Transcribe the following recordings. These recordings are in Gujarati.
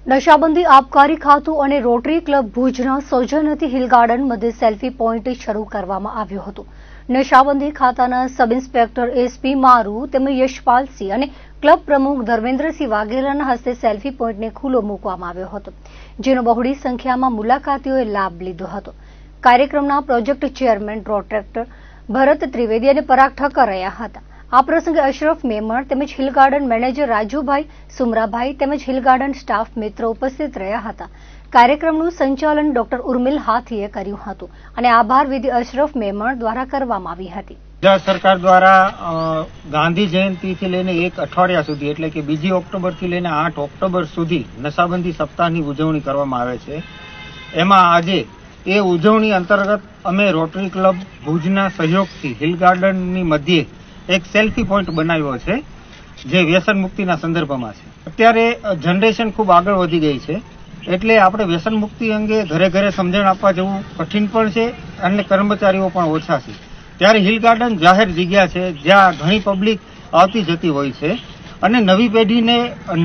નશાબંધી આબકારી ખાતું અને રોટરી ક્લબ ભુજના સૌજન્યથી હિલ ગાર્ડન મધ્યે સેલ્ફી પોઈન્ટ શરૂ કરવામાં આવ્યો હતો। નશાબંધી ખાતાના સબ ઇન્સ્પેક્ટર એસપી મારુ તેમજ યશપાલસિંહ અને ક્લબ પ્રમુખ ધર્મેન્દ્રસિંહ વાઘેલાના હસ્તે સેલ્ફી પોઈન્ટને ખુલ્લો મૂકવામાં આવ્યો હતો, જેનો બહોળી સંખ્યામાં મુલાકાતીઓએ લાભ લીધો હતો। કાર્યક્રમના પ્રોજેક્ટ ચેરમેન રોટ્રેક્ટર ભરત ત્રિવેદી અને પરાગ ઠક્કર રહ્યા હતા। આ પ્રસંગે અશરફ મેમણ તેમજ હિલ ગાર્ડન મેનેજર રાજુભાઈ સુમરાભાઈ તેમજ હિલ ગાર્ડન સ્ટાફ મિત્રો ઉપસ્થિત રહ્યા હતા। કાર્યક્રમનું સંચાલન ડોક્ટર ઉર્મિલ હાથીએ કર્યું હતું અને આભાર વિધિ અશરફ મેમણ દ્વારા કરવામાં આવી હતી। ગુજરાત સરકાર દ્વારા ગાંધી જયંતિથી લઈને 1 અઠવાડિયા સુધી એટલે કે 2 ઓક્ટોબરથી લઈને 8 ઓક્ટોબર સુધી નશાબંધી સપ્તાહની ઉજવણી કરવામાં આવે છે। એમાં આજે એ ઉજવણી અંતર્ગત અમે રોટરી ક્લબ ભુજના સહયોગથી હિલ ગાર્ડનની મધ્યે એક સેલ્ફી પોઈન્ટ બનાવ્યો છે, જે વ્યસન મુક્તિના સંદર્ભમાં છે। અત્યારે જનરેશન ખૂબ આગળ વધી ગઈ છે, એટલે આપણે વ્યસન મુક્તિ અંગે ઘરે ઘરે સમજણ આપવા જવું કઠિન પણ છે અને કર્મચારીઓ પણ ઓછા છે। ત્યારે હિલ ગાર્ડન જાહેર જગ્યા છે જ્યાં ઘણી પબ્લિક આવતી જતી હોય છે અને નવી પેઢીને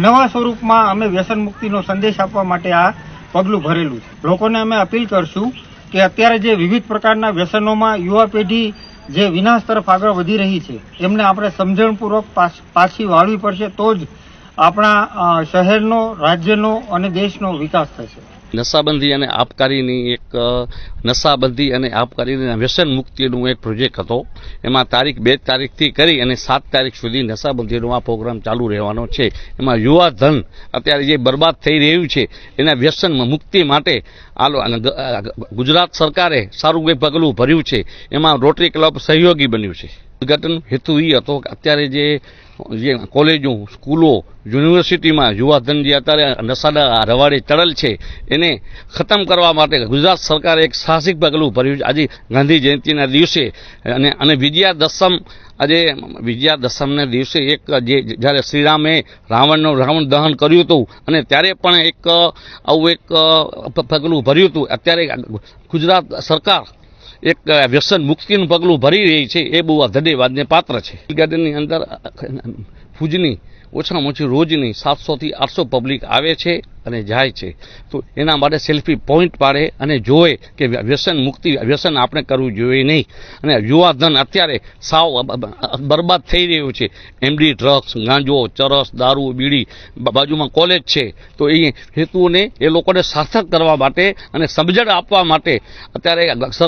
નવા સ્વરૂપમાં અમે વ્યસન મુક્તિનો સંદેશ આપવા માટે આ પગલું ભરેલું છે। લોકોને અમે અપીલ કરશું કે અત્યારે જે વિવિધ પ્રકારના વ્યસનોમાં યુવા પેઢી જે વિનાશ તરફ આગળ વધી રહી છે, એમને આપણે સમજણપૂર્વક પાછી વાળવી પડશે, તો જ આપણા શહેરનો, રાજ્યનો અને દેશનો વિકાસ થશે। નશાબંધી અને આબકારીની એક નશાબંધી અને આબકારીની વ્યસન મુક્તિનો એક પ્રોજેક્ટ હતો। એમાં તારીખ 2 તારીખથી કરી અને 7 તારીખ સુધી નશાબંધીનો આ પ્રોગ્રામ ચાલુ રહેવાનો છે। એમાં યુવા ધન અત્યારે જે બરબાદ થઈ રહ્યું છે એના વ્યસન મુક્તિ માટે ગુજરાત સરકારે સારું એક પગલું ભર્યું છે। એમાં રોટરી ક્લબ સહયોગી બન્યું છે। ઉદ્ઘાટન હેતુ એ હતો કે અત્યારે જે કોલેજો, સ્કૂલો, યુનિવર્સિટીમાં યુવાધન જે અત્યારે નશાના રવાડે ચડેલ છે એને ખતમ કરવા માટે ગુજરાત સરકારે એક સાહસિક પગલું ભર્યું છે। આજે ગાંધી જયંતિના દિવસે અને વિજયા દશમના દિવસે એક જ્યારે શ્રીરામે રાવણ દહન કર્યું હતું અને ત્યારે પણ એક આવું એક પગલું ભર્યું હતું। અત્યારે ગુજરાત સરકાર એક વ્યસન મુક્તિનું પગલું ભરી રહી છે, એ બહુ ધન્યવાદને પાત્ર છે। હિલ ગાર્ડનની અંદર ભુજની ઓછામાં ઓછી રોજની 700 થી 800 પબ્લિક આવે છે અને જાય છે, તો એના માટે સેલ્ફી પોઈન્ટ પાડે અને જોવે કે વ્યસન આપણે કરવું જોઈએ નહીં। અને યુવાધન અત્યારે સાવ બરબાદ થઈ રહ્યું છે। એમડી ડ્રગ્સ, ગાંજો, ચરસ, દારૂ, બીડી, બાજુમાં કોલેજ છે, તો એ હેતુઓને એ લોકોને સાર્થક કરવા માટે અને સમજણ આપવા માટે અત્યારે